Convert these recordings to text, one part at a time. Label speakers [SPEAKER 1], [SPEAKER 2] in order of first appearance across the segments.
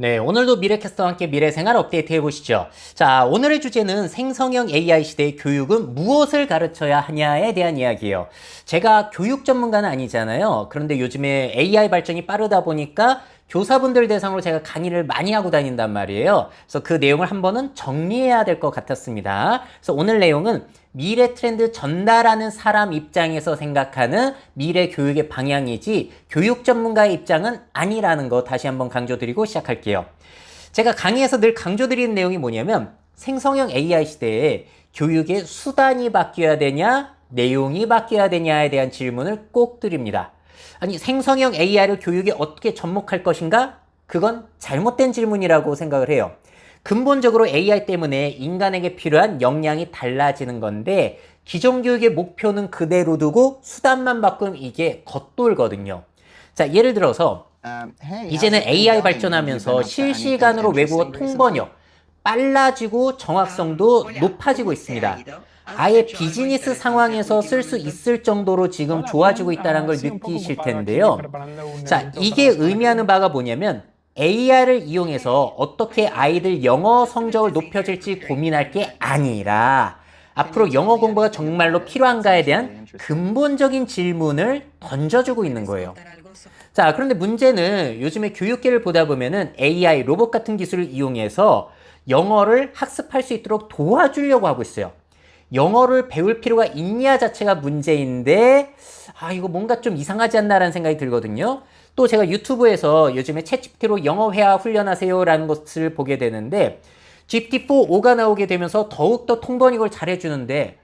[SPEAKER 1] 네, 오늘도 미래캐스터와 함께 미래생활 업데이트 해보시죠. 자, 오늘의 주제는 생성형 AI 시대의 교육은 무엇을 가르쳐야 하냐에 대한 이야기예요. 제가 교육 전문가는 아니잖아요. 그런데 요즘에 AI 발전이 빠르다 보니까 교사분들 대상으로 제가 강의를 많이 하고 다닌단 말이에요. 그래서 그 내용을 한번은 정리해야 될 것 같았습니다. 그래서 오늘 내용은 미래 트렌드 전달하는 사람 입장에서 생각하는 미래 교육의 방향이지 교육 전문가의 입장은 아니라는 거 다시 한번 강조드리고 시작할게요. 제가 강의에서 늘 강조드리는 내용이 뭐냐면 생성형 AI 시대에 교육의 수단이 바뀌어야 되냐 내용이 바뀌어야 되냐에 대한 질문을 꼭 드립니다. 아니 생성형 AI를 교육에 어떻게 접목할 것인가? 그건 잘못된 질문이라고 생각을 해요. 근본적으로 AI 때문에 인간에게 필요한 역량이 달라지는 건데 기존 교육의 목표는 그대로 두고 수단만 바꾸면 이게 겉돌거든요. 자, 예를 들어서 이제는 AI 발전하면서 실시간으로 외국어 통번역 빨라지고 정확성도 높아지고 있습니다. 아예 비즈니스 상황에서 쓸 수 있을 정도로 지금 좋아지고 있다는 걸 느끼실 텐데요. 자, 이게 의미하는 바가 뭐냐면 AI를 이용해서 어떻게 아이들 영어 성적을 높여줄지 고민할 게 아니라 앞으로 영어 공부가 정말로 필요한가에 대한 근본적인 질문을 던져주고 있는 거예요. 자, 그런데 문제는 요즘에 교육계를 보다 보면은 AI, 로봇 같은 기술을 이용해서 영어를 학습할 수 있도록 도와주려고 하고 있어요. 영어를 배울 필요가 있냐 자체가 문제인데 이거 뭔가 좀 이상하지 않나라는 생각이 들거든요. 또 제가 유튜브에서 요즘에 챗GPT로 영어 회화 훈련하세요 라는 것을 보게 되는데 GPT-4.5가 나오게 되면서 더욱더 통번역을 잘해주는데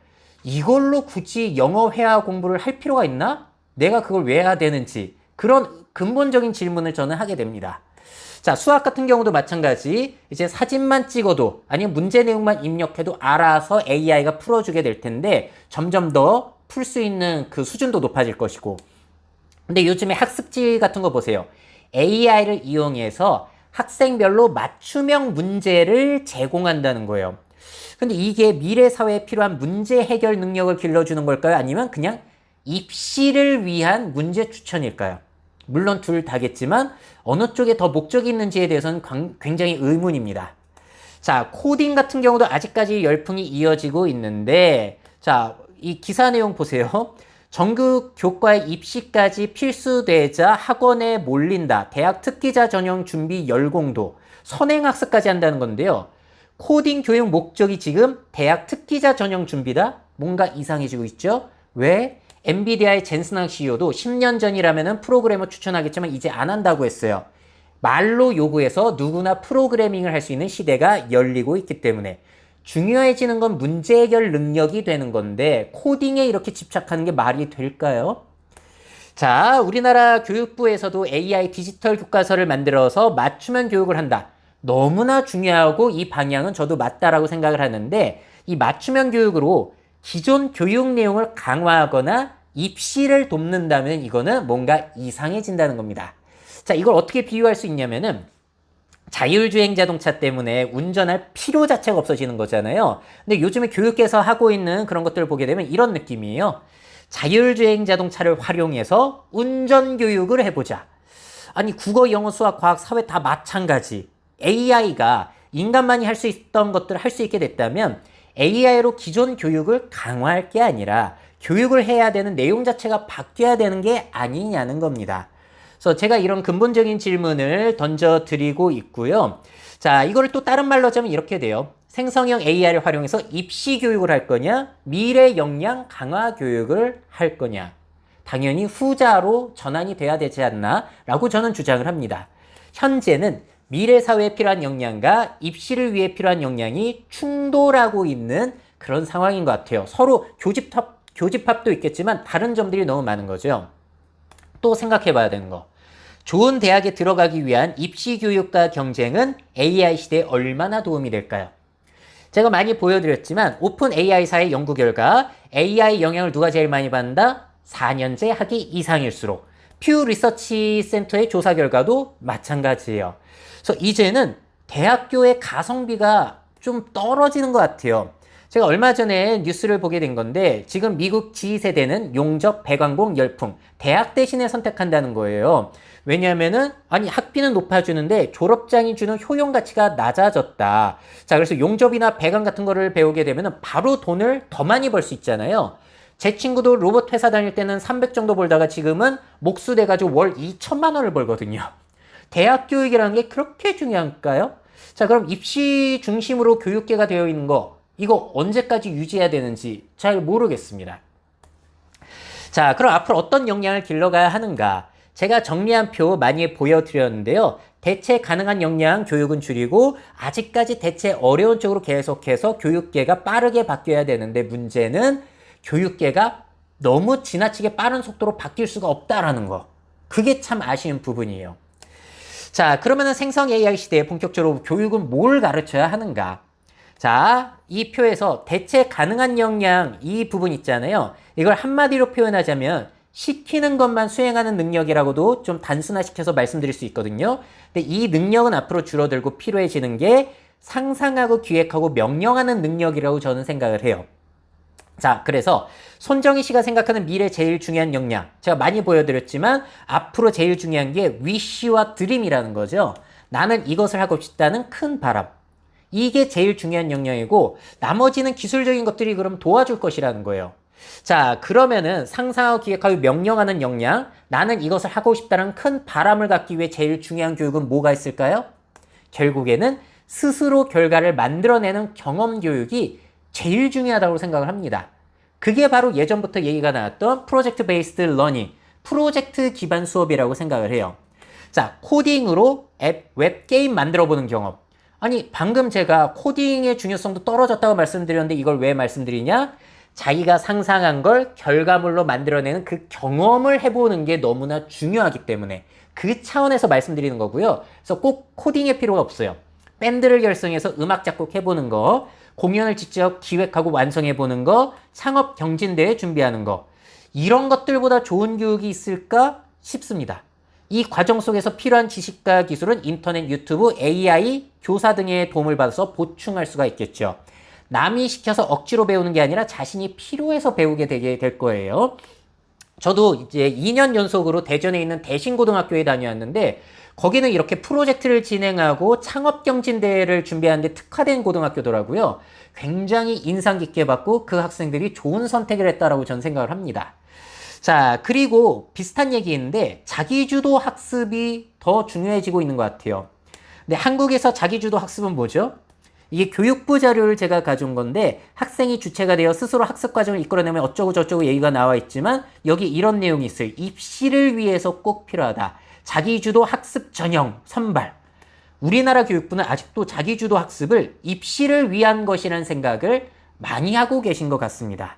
[SPEAKER 1] 이걸로 굳이 영어 회화 공부를 할 필요가 있나? 내가 그걸 왜 해야 되는지 그런 근본적인 질문을 저는 하게 됩니다. 자, 수학 같은 경우도 마찬가지. 이제 사진만 찍어도 아니면 문제 내용만 입력해도 알아서 AI가 풀어주게 될 텐데 점점 더 풀 수 있는 그 수준도 높아질 것이고. 근데 요즘에 학습지 같은 거 보세요. AI를 이용해서 학생별로 맞춤형 문제를 제공한다는 거예요. 근데 이게 미래 사회에 필요한 문제 해결 능력을 길러주는 걸까요? 아니면 그냥 입시를 위한 문제 추천일까요? 물론 둘 다겠지만 어느 쪽에 더 목적이 있는지에 대해서는 굉장히 의문입니다. 자, 코딩 같은 경우도 아직까지 열풍이 이어지고 있는데 자, 이 기사 내용 보세요. 전국 교과의 입시까지 필수되자 학원에 몰린다. 대학 특기자 전형 준비 열공도. 선행학습까지 한다는 건데요. 코딩 교육 목적이 지금 대학 특기자 전형 준비다? 뭔가 이상해지고 있죠? 왜? 엔비디아의 젠슨항 CEO도 10년 전이라면 프로그래머 추천하겠지만 이제 안 한다고 했어요. 말로 요구해서 누구나 프로그래밍을 할 수 있는 시대가 열리고 있기 때문에 중요해지는 건 문제 해결 능력이 되는 건데 코딩에 이렇게 집착하는 게 말이 될까요? 자, 우리나라 교육부에서도 AI 디지털 교과서를 만들어서 맞춤형 교육을 한다. 너무나 중요하고 이 방향은 저도 맞다라고 생각을 하는데 이 맞춤형 교육으로 기존 교육 내용을 강화하거나 입시를 돕는다면 이거는 뭔가 이상해진다는 겁니다. 자, 이걸 어떻게 비유할 수 있냐면은 자율주행 자동차 때문에 운전할 필요 자체가 없어지는 거잖아요. 근데 요즘에 교육계에서 하고 있는 그런 것들을 보게 되면 이런 느낌이에요. 자율주행 자동차를 활용해서 운전 교육을 해보자. 아니 국어, 영어, 수학, 과학, 사회 다 마찬가지. AI가 인간만이 할 수 있던 것들을 할 수 있게 됐다면 AI로 기존 교육을 강화할 게 아니라 교육을 해야 되는 내용 자체가 바뀌어야 되는 게 아니냐는 겁니다. 그래서 제가 이런 근본적인 질문을 던져드리고 있고요. 자, 이거를 또 다른 말로 하자면 이렇게 돼요. 생성형 AI를 활용해서 입시 교육을 할 거냐, 미래 역량 강화 교육을 할 거냐. 당연히 후자로 전환이 돼야 되지 않나 라고 저는 주장을 합니다. 현재는 미래 사회에 필요한 역량과 입시를 위해 필요한 역량이 충돌하고 있는 그런 상황인 것 같아요. 서로 교집합도 있겠지만 다른 점들이 너무 많은 거죠. 또 생각해 봐야 되는 거. 좋은 대학에 들어가기 위한 입시 교육과 경쟁은 AI 시대에 얼마나 도움이 될까요? 제가 많이 보여드렸지만 오픈 AI사의 연구 결과 AI 영향을 누가 제일 많이 받는다? 4년제 학위 이상일수록. 퓨 리서치 센터의 조사 결과도 마찬가지예요. 그래서 이제는 대학교의 가성비가 좀 떨어지는 것 같아요. 제가 얼마 전에 뉴스를 보게 된 건데 지금 미국 G세대는 용접, 배관공, 열풍, 대학 대신에 선택한다는 거예요. 왜냐하면은 아니 학비는 높아주는데 졸업장이 주는 효용 가치가 낮아졌다. 자, 그래서 용접이나 배관 같은 거를 배우게 되면은 바로 돈을 더 많이 벌 수 있잖아요. 제 친구도 로봇 회사 다닐 때는 300 정도 벌다가 지금은 목수 돼가지고 월 2천만 원을 벌거든요. 대학 교육이라는 게 그렇게 중요할까요? 자, 그럼 입시 중심으로 교육계가 되어 있는 거, 이거 언제까지 유지해야 되는지 잘 모르겠습니다. 자, 그럼 앞으로 어떤 역량을 길러가야 하는가? 제가 정리한 표 많이 보여드렸는데요. 대체 가능한 역량 교육은 줄이고 아직까지 대체 어려운 쪽으로 계속해서 교육계가 빠르게 바뀌어야 되는데 문제는 교육계가 너무 지나치게 빠른 속도로 바뀔 수가 없다라는 거. 그게 참 아쉬운 부분이에요. 자, 그러면은 생성 AI 시대에 본격적으로 교육은 뭘 가르쳐야 하는가? 자, 이 표에서 대체 가능한 역량 이 부분 있잖아요. 이걸 한마디로 표현하자면 시키는 것만 수행하는 능력이라고도 좀 단순화시켜서 말씀드릴 수 있거든요. 근데 이 능력은 앞으로 줄어들고 필요해지는 게 상상하고 기획하고 명령하는 능력이라고 저는 생각을 해요. 자, 그래서 손정희 씨가 생각하는 미래 제일 중요한 역량, 제가 많이 보여드렸지만 앞으로 제일 중요한 게 위시와 드림이라는 거죠. 나는 이것을 하고 싶다는 큰 바람. 이게 제일 중요한 역량이고 나머지는 기술적인 것들이 그럼 도와줄 것이라는 거예요. 자, 그러면은 상상하고 기획하고 명령하는 역량, 나는 이것을 하고 싶다는 큰 바람을 갖기 위해 제일 중요한 교육은 뭐가 있을까요? 결국에는 스스로 결과를 만들어내는 경험 교육이 제일 중요하다고 생각을 합니다. 그게 바로 예전부터 얘기가 나왔던 프로젝트 베이스드 러닝, 프로젝트 기반 수업이라고 생각을 해요. 자, 코딩으로 앱, 웹게임 만들어보는 경험. 아니, 방금 제가 코딩의 중요성도 떨어졌다고 말씀드렸는데 이걸 왜 말씀드리냐? 자기가 상상한 걸 결과물로 만들어내는 그 경험을 해보는 게 너무나 중요하기 때문에 그 차원에서 말씀드리는 거고요. 그래서 꼭 코딩의 필요가 없어요. 밴드를 결성해서 음악 작곡해보는 거, 공연을 직접 기획하고 완성해보는 거, 창업 경진대회 준비하는 거, 이런 것들보다 좋은 교육이 있을까 싶습니다. 이 과정 속에서 필요한 지식과 기술은 인터넷, 유튜브, AI, 교사 등의 도움을 받아서 보충할 수가 있겠죠. 남이 시켜서 억지로 배우는 게 아니라 자신이 필요해서 배우게 되게 될 거예요. 저도 이제 2년 연속으로 대전에 있는 대신고등학교에 다녀왔는데 거기는 이렇게 프로젝트를 진행하고 창업경진대회를 준비하는 데 특화된 고등학교더라고요. 굉장히 인상 깊게 봤고 그 학생들이 좋은 선택을 했다라고 저는 생각을 합니다. 자, 그리고 비슷한 얘기인데 자기주도 학습이 더 중요해지고 있는 것 같아요. 근데 한국에서 자기주도 학습은 뭐죠? 이게 교육부 자료를 제가 가져온 건데 학생이 주체가 되어 스스로 학습 과정을 이끌어내면 어쩌고 저쩌고 얘기가 나와 있지만 여기 이런 내용이 있어요. 입시를 위해서 꼭 필요하다. 자기주도 학습 전형 선발. 우리나라 교육부는 아직도 자기주도 학습을 입시를 위한 것이라는 생각을 많이 하고 계신 것 같습니다.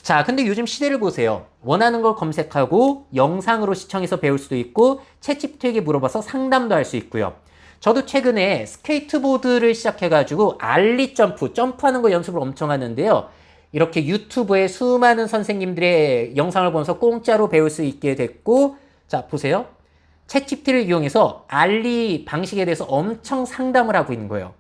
[SPEAKER 1] 자, 근데 요즘 시대를 보세요. 원하는 걸 검색하고 영상으로 시청해서 배울 수도 있고 챗GPT에게 물어봐서 상담도 할 수 있고요. 저도 최근에 스케이트보드를 시작해가지고 알리 점프하는 거 연습을 엄청 하는데요. 이렇게 유튜브에 수많은 선생님들의 영상을 보면서 공짜로 배울 수 있게 됐고, 자, 보세요. 챗GPT를 이용해서 알리 방식에 대해서 엄청 상담을 하고 있는 거예요.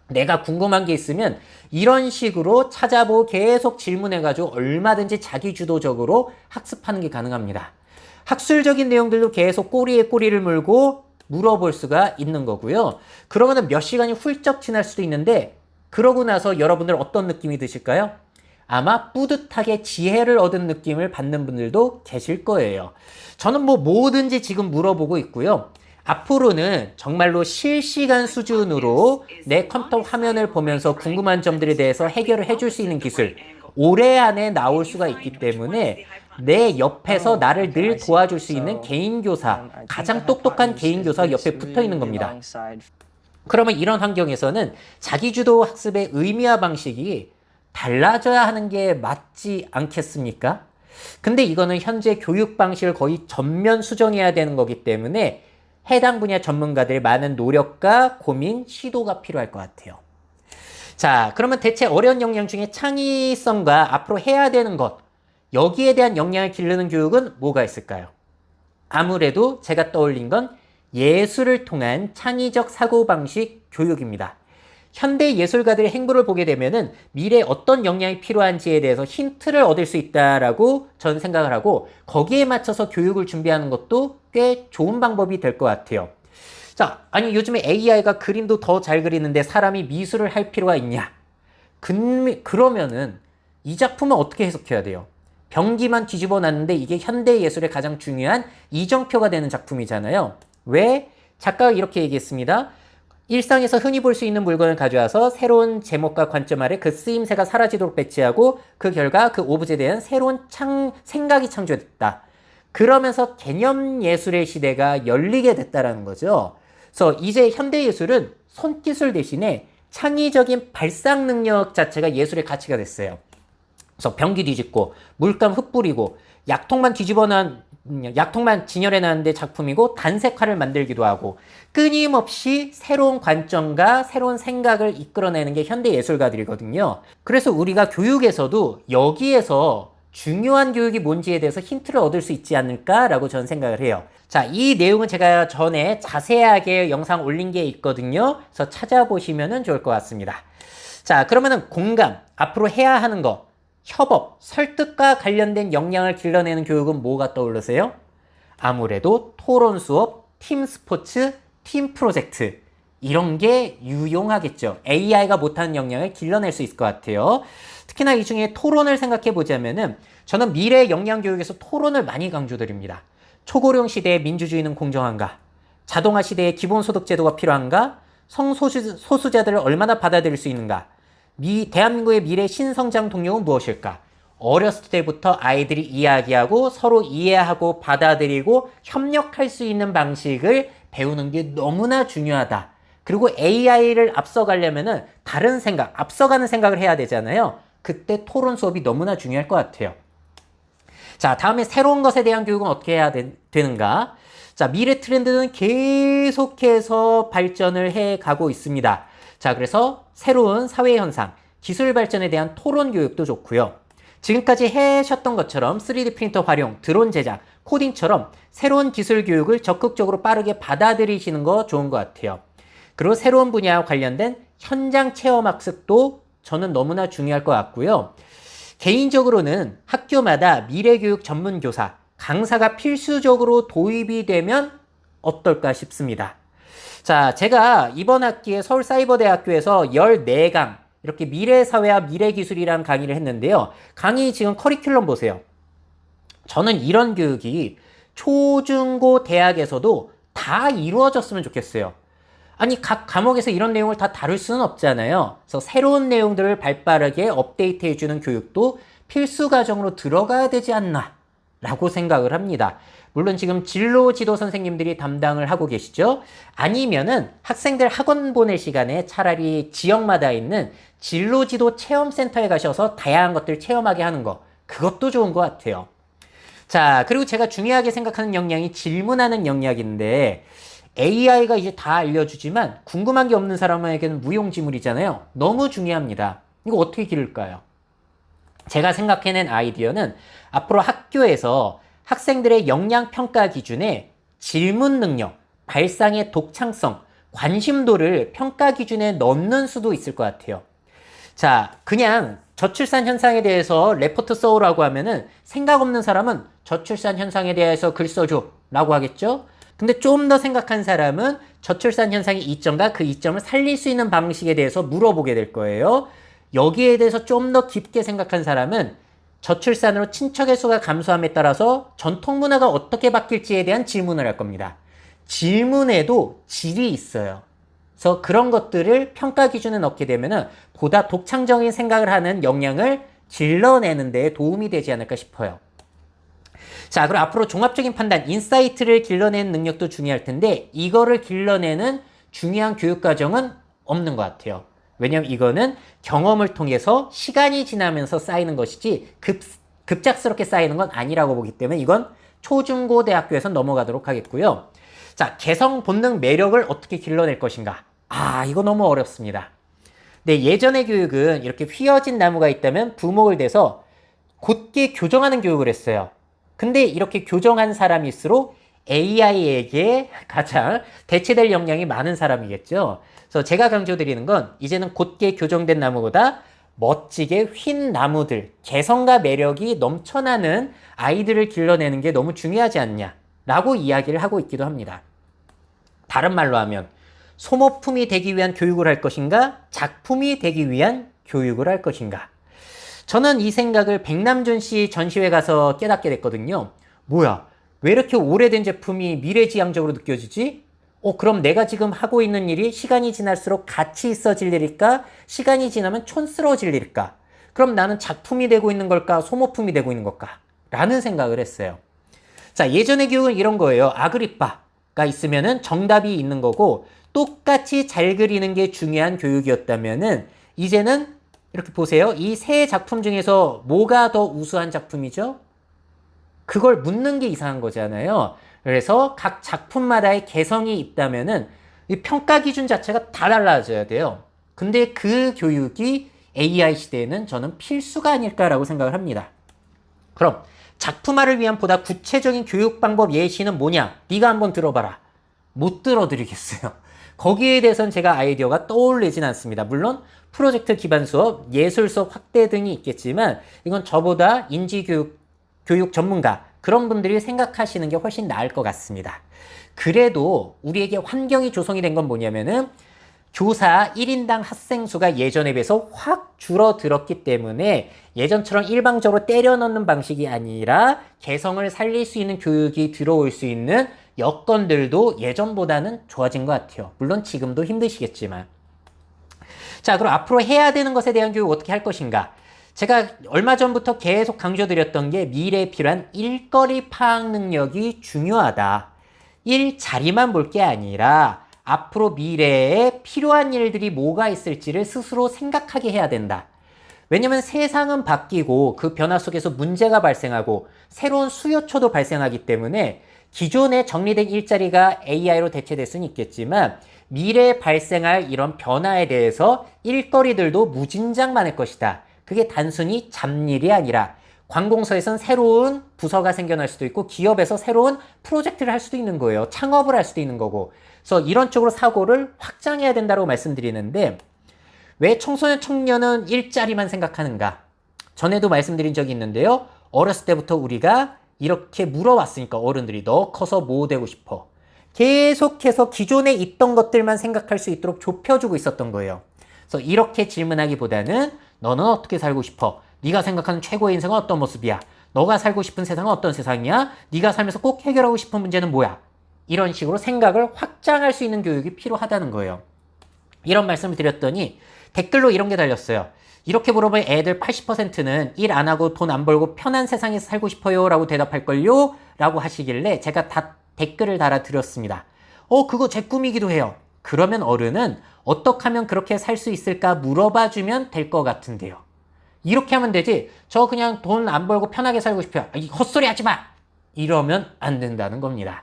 [SPEAKER 1] 내가 궁금한 게 있으면 이런 식으로 찾아보고 계속 질문해가지고 얼마든지 자기주도적으로 학습하는 게 가능합니다. 학술적인 내용들도 계속 꼬리에 꼬리를 물고 물어볼 수가 있는 거고요. 그러면 몇 시간이 훌쩍 지날 수도 있는데 그러고 나서 여러분들 어떤 느낌이 드실까요? 아마 뿌듯하게 지혜를 얻은 느낌을 받는 분들도 계실 거예요. 저는 뭐 뭐든지 지금 물어보고 있고요. 앞으로는 정말로 실시간 수준으로 내 컴퓨터 화면을 보면서 궁금한 점들에 대해서 해결을 해줄 수 있는 기술 올해 안에 나올 수가 있기 때문에 내 옆에서 나를 늘 도와줄 수 있는 개인 교사, 가장 똑똑한 개인 교사가 옆에 붙어 있는 겁니다. 그러면 이런 환경에서는 자기주도 학습의 의미와 방식이 달라져야 하는 게 맞지 않겠습니까? 근데 이거는 현재 교육 방식을 거의 전면 수정해야 되는 거기 때문에 해당 분야 전문가들의 많은 노력과 고민, 시도가 필요할 것 같아요. 자, 그러면 대체 어려운 역량 중에 창의성과 앞으로 해야 되는 것, 여기에 대한 역량을 기르는 교육은 뭐가 있을까요? 아무래도 제가 떠올린 건 예술을 통한 창의적 사고방식 교육입니다. 현대 예술가들의 행보를 보게 되면은 미래에 어떤 역량이 필요한지에 대해서 힌트를 얻을 수 있다라고 저는 생각을 하고 거기에 맞춰서 교육을 준비하는 것도 꽤 좋은 방법이 될 것 같아요. 자, 아니 요즘에 AI가 그림도 더 잘 그리는데 사람이 미술을 할 필요가 있냐? 그러면은 이 작품은 어떻게 해석해야 돼요? 병기만 뒤집어 놨는데 이게 현대 예술의 가장 중요한 이정표가 되는 작품이잖아요. 왜? 작가가 이렇게 얘기했습니다. 일상에서 흔히 볼 수 있는 물건을 가져와서 새로운 제목과 관점 아래 그 쓰임새가 사라지도록 배치하고 그 결과 그 오브제에 대한 새로운 생각이 창조됐다. 그러면서 개념 예술의 시대가 열리게 됐다라는 거죠. 그래서 이제 현대 예술은 손기술 대신에 창의적인 발상 능력 자체가 예술의 가치가 됐어요. 그래서 병기 뒤집고 물감 흩뿌리고 약통만 약통만 진열해 놨는데 작품이고 단색화를 만들기도 하고 끊임없이 새로운 관점과 새로운 생각을 이끌어내는 게 현대 예술가들이거든요. 그래서 우리가 교육에서도 여기에서 중요한 교육이 뭔지에 대해서 힌트를 얻을 수 있지 않을까라고 저는 생각을 해요. 자, 이 내용은 제가 전에 자세하게 영상 올린 게 있거든요. 그래서 찾아보시면 좋을 것 같습니다. 자, 그러면은 공감, 앞으로 해야 하는 거, 협업, 설득과 관련된 역량을 길러내는 교육은 뭐가 떠오르세요? 아무래도 토론 수업, 팀 스포츠, 팀 프로젝트 이런 게 유용하겠죠. AI가 못하는 역량을 길러낼 수 있을 것 같아요. 특히나 이 중에 토론을 생각해 보자면은 저는 미래 역량 교육에서 토론을 많이 강조드립니다. 초고령 시대의 민주주의는 공정한가? 자동화 시대의 기본소득 제도가 필요한가? 성소수자들을 얼마나 받아들일 수 있는가? 대한민국의 미래 신성장 동력은 무엇일까? 어렸을 때부터 아이들이 이야기하고 서로 이해하고 받아들이고 협력할 수 있는 방식을 배우는 게 너무나 중요하다. 그리고 AI를 앞서가려면은 다른 생각, 앞서가는 생각을 해야 되잖아요. 그때 토론 수업이 너무나 중요할 것 같아요. 자, 다음에 새로운 것에 대한 교육은 어떻게 해야 되는가? 자, 미래 트렌드는 계속해서 발전을 해 가고 있습니다. 자, 그래서 새로운 사회 현상, 기술 발전에 대한 토론 교육도 좋고요. 지금까지 해셨던 것처럼 3D 프린터 활용, 드론 제작, 코딩처럼 새로운 기술 교육을 적극적으로 빠르게 받아들이시는 거 좋은 것 같아요. 그리고 새로운 분야와 관련된 현장 체험 학습도 저는 너무나 중요할 것 같고요. 개인적으로는 학교마다 미래교육 전문 교사, 강사가 필수적으로 도입이 되면 어떨까 싶습니다. 자, 제가 이번 학기에 서울사이버대학교에서 14강 이렇게 미래사회와 미래기술이라는 강의를 했는데요. 강의 지금 커리큘럼 보세요. 저는 이런 교육이 초중고 대학에서도 다 이루어졌으면 좋겠어요. 아니, 각 과목에서 이런 내용을 다 다룰 수는 없잖아요. 그래서 새로운 내용들을 발빠르게 업데이트해주는 교육도 필수 과정으로 들어가야 되지 않나 라고 생각을 합니다. 물론 지금 진로 지도 선생님들이 담당을 하고 계시죠. 아니면은 학생들 학원 보낼 시간에 차라리 지역마다 있는 진로 지도 체험센터에 가셔서 다양한 것들 체험하게 하는 거, 그것도 좋은 것 같아요. 자, 그리고 제가 중요하게 생각하는 역량이 질문하는 역량인데 AI가 이제 다 알려주지만 궁금한 게 없는 사람에게는 무용지물이잖아요. 너무 중요합니다. 이거 어떻게 기를까요? 제가 생각해낸 아이디어는 앞으로 학교에서 학생들의 역량 평가 기준에 질문 능력, 발상의 독창성, 관심도를 평가 기준에 넣는 수도 있을 것 같아요. 자, 그냥 저출산 현상에 대해서 레포트 써오라고 하면은 생각 없는 사람은 저출산 현상에 대해서 글 써줘 라고 하겠죠? 근데 좀 더 생각한 사람은 저출산 현상의 이점과 그 이점을 살릴 수 있는 방식에 대해서 물어보게 될 거예요. 여기에 대해서 좀 더 깊게 생각한 사람은 저출산으로 친척의 수가 감소함에 따라서 전통 문화가 어떻게 바뀔지에 대한 질문을 할 겁니다. 질문에도 질이 있어요. 그래서 그런 것들을 평가 기준에 넣게 되면은 보다 독창적인 생각을 하는 역량을 길러내는 데 도움이 되지 않을까 싶어요. 자, 그럼 앞으로 종합적인 판단, 인사이트를 길러내는 능력도 중요할 텐데 이거를 길러내는 중요한 교육 과정은 없는 것 같아요. 왜냐면 이거는 경험을 통해서 시간이 지나면서 쌓이는 것이지 급작스럽게 쌓이는 건 아니라고 보기 때문에 이건 초중고 대학교에서 넘어가도록 하겠고요. 자, 개성, 본능, 매력을 어떻게 길러낼 것인가? 아, 이거 너무 어렵습니다. 네, 예전의 교육은 이렇게 휘어진 나무가 있다면 부목을 대서 곧게 교정하는 교육을 했어요. 근데 이렇게 교정한 사람일수록 AI에게 가장 대체될 역량이 많은 사람이겠죠. 그래서 제가 강조드리는 건 이제는 곧게 교정된 나무보다 멋지게 휜 나무들, 개성과 매력이 넘쳐나는 아이들을 길러내는 게 너무 중요하지 않냐라고 이야기를 하고 있기도 합니다. 다른 말로 하면 소모품이 되기 위한 교육을 할 것인가, 작품이 되기 위한 교육을 할 것인가. 저는 이 생각을 백남준 씨 전시회 가서 깨닫게 됐거든요. 뭐야, 왜 이렇게 오래된 제품이 미래지향적으로 느껴지지? 그럼 내가 지금 하고 있는 일이 시간이 지날수록 가치 있어질 일일까? 시간이 지나면 촌스러워질 일일까? 그럼 나는 작품이 되고 있는 걸까? 소모품이 되고 있는 걸까? 라는 생각을 했어요. 자, 예전의 교육은 이런 거예요. 아그리빠가 있으면은 정답이 있는 거고, 똑같이 잘 그리는 게 중요한 교육이었다면은, 이제는 이렇게 보세요. 이 세 작품 중에서 뭐가 더 우수한 작품이죠? 그걸 묻는 게 이상한 거잖아요. 그래서 각 작품마다의 개성이 있다면은 이 평가 기준 자체가 다 달라져야 돼요. 근데 그 교육이 AI 시대에는 저는 필수가 아닐까라고 생각을 합니다. 그럼 작품화를 위한 보다 구체적인 교육 방법 예시는 뭐냐? 네가 한번 들어봐라. 못 들어드리겠어요. 거기에 대해서는 제가 아이디어가 떠올리진 않습니다. 물론 프로젝트 기반 수업, 예술 수업 확대 등이 있겠지만 이건 저보다 교육 전문가 그런 분들이 생각하시는 게 훨씬 나을 것 같습니다. 그래도 우리에게 환경이 조성이 된 건 뭐냐면은 교사 1인당 학생 수가 예전에 비해서 확 줄어들었기 때문에 예전처럼 일방적으로 때려 넣는 방식이 아니라 개성을 살릴 수 있는 교육이 들어올 수 있는 여건들도 예전보다는 좋아진 것 같아요. 물론 지금도 힘드시겠지만. 자, 그럼 앞으로 해야 되는 것에 대한 교육 어떻게 할 것인가? 제가 얼마 전부터 계속 강조드렸던 게 미래에 필요한 일거리 파악 능력이 중요하다. 일자리만 볼 게 아니라 앞으로 미래에 필요한 일들이 뭐가 있을지를 스스로 생각하게 해야 된다. 왜냐면 세상은 바뀌고 그 변화 속에서 문제가 발생하고 새로운 수요처도 발생하기 때문에 기존에 정리된 일자리가 AI로 대체될 수는 있겠지만 미래에 발생할 이런 변화에 대해서 일거리들도 무진장 많을 것이다. 그게 단순히 잡일이 아니라 관공서에선 새로운 부서가 생겨날 수도 있고 기업에서 새로운 프로젝트를 할 수도 있는 거예요. 창업을 할 수도 있는 거고. 그래서 이런 쪽으로 사고를 확장해야 된다고 말씀드리는데 왜 청소년 청년은 일자리만 생각하는가? 전에도 말씀드린 적이 있는데요. 어렸을 때부터 우리가 이렇게 물어왔으니까 어른들이 너 커서 뭐 되고 싶어? 계속해서 기존에 있던 것들만 생각할 수 있도록 좁혀주고 있었던 거예요. 그래서 이렇게 질문하기보다는 너는 어떻게 살고 싶어? 네가 생각하는 최고의 인생은 어떤 모습이야? 너가 살고 싶은 세상은 어떤 세상이야? 네가 살면서 꼭 해결하고 싶은 문제는 뭐야? 이런 식으로 생각을 확장할 수 있는 교육이 필요하다는 거예요. 이런 말씀을 드렸더니 댓글로 이런 게 달렸어요. 이렇게 물어보면 애들 80%는 일 안 하고 돈 안 벌고 편한 세상에서 살고 싶어요 라고 대답할걸요? 라고 하시길래 제가 댓글을 달아드렸습니다. 그거 제 꿈이기도 해요. 그러면 어른은 어떻게 하면 그렇게 살 수 있을까 물어봐주면 될 것 같은데요. 이렇게 하면 되지. 저 그냥 돈 안 벌고 편하게 살고 싶어요. 헛소리 하지 마! 이러면 안 된다는 겁니다.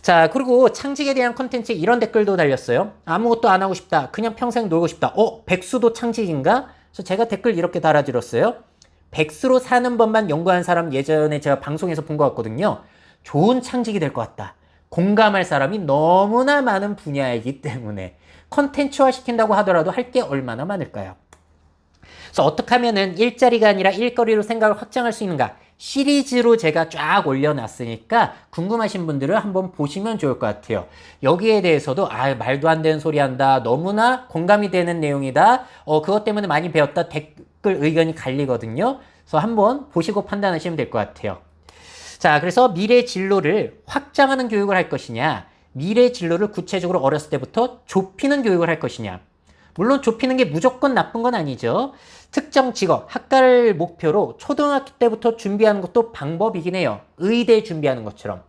[SPEAKER 1] 자, 그리고 창직에 대한 컨텐츠에 이런 댓글도 달렸어요. 아무것도 안 하고 싶다. 그냥 평생 놀고 싶다. 백수도 창직인가? 그래서 제가 댓글 이렇게 달아드렸어요. 백수로 사는 법만 연구한 사람 예전에 제가 방송에서 본 것 같거든요. 좋은 창직이 될 것 같다. 공감할 사람이 너무나 많은 분야이기 때문에 컨텐츠화 시킨다고 하더라도 할 게 얼마나 많을까요? 그래서 어떻게 하면은 일자리가 아니라 일거리로 생각을 확장할 수 있는가? 시리즈로 제가 쫙 올려놨으니까 궁금하신 분들은 한번 보시면 좋을 것 같아요. 여기에 대해서도 말도 안 되는 소리 한다. 너무나 공감이 되는 내용이다. 그것 때문에 많이 배웠다. 댓글 의견이 갈리거든요. 그래서 한번 보시고 판단하시면 될 것 같아요. 자, 그래서 미래 진로를 확장하는 교육을 할 것이냐, 미래 진로를 구체적으로 어렸을 때부터 좁히는 교육을 할 것이냐. 물론 좁히는 게 무조건 나쁜 건 아니죠. 특정 직업, 학과를 목표로 초등학교 때부터 준비하는 것도 방법이긴 해요. 의대 준비하는 것처럼.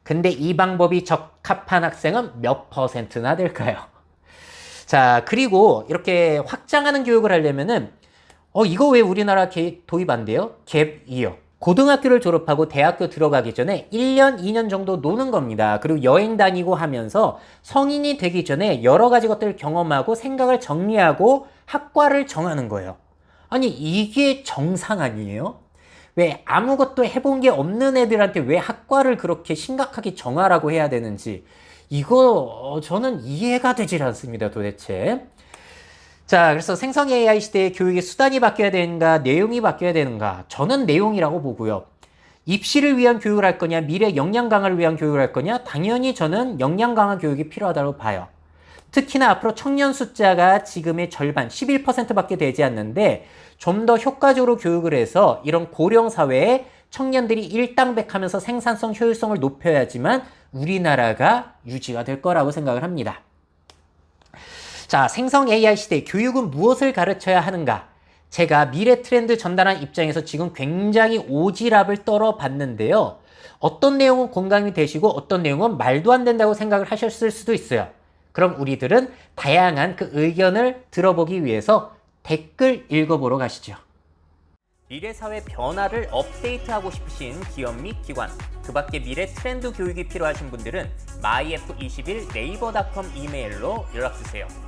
[SPEAKER 1] 근데 이 방법이 적합한 학생은 몇 %나 될까요? 자, 그리고 이렇게 확장하는 교육을 하려면은 이거 왜 우리나라 도입 안 돼요? 갭이요. 고등학교를 졸업하고 대학교 들어가기 전에 1년, 2년 정도 노는 겁니다. 그리고 여행 다니고 하면서 성인이 되기 전에 여러 가지 것들을 경험하고 생각을 정리하고 학과를 정하는 거예요. 아니, 이게 정상 아니에요? 왜 아무것도 해본 게 없는 애들한테 왜 학과를 그렇게 심각하게 정하라고 해야 되는지 이거 저는 이해가 되질 않습니다, 도대체. 자, 그래서 생성 AI 시대의 교육의 수단이 바뀌어야 되는가, 내용이 바뀌어야 되는가? 저는 내용이라고 보고요. 입시를 위한 교육을 할 거냐, 미래 역량 강화를 위한 교육을 할 거냐? 당연히 저는 역량 강화 교육이 필요하다고 봐요. 특히나 앞으로 청년 숫자가 지금의 절반, 11%밖에 되지 않는데 좀 더 효과적으로 교육을 해서 이런 고령 사회에 청년들이 일당백하면서 생산성, 효율성을 높여야지만 우리나라가 유지가 될 거라고 생각을 합니다. 자, 생성 AI 시대 교육은 무엇을 가르쳐야 하는가? 제가 미래 트렌드 전달한 입장에서 지금 굉장히 오지랖을 떨어봤는데요. 어떤 내용은 공감이 되시고 어떤 내용은 말도 안 된다고 생각을 하셨을 수도 있어요. 그럼 우리들은 다양한 그 의견을 들어보기 위해서 댓글 읽어보러 가시죠. 미래사회 변화를 업데이트하고 싶으신 기업 및 기관, 그 밖에 미래 트렌드 교육이 필요하신 분들은 myf21 네이버닷컴 이메일로 연락주세요.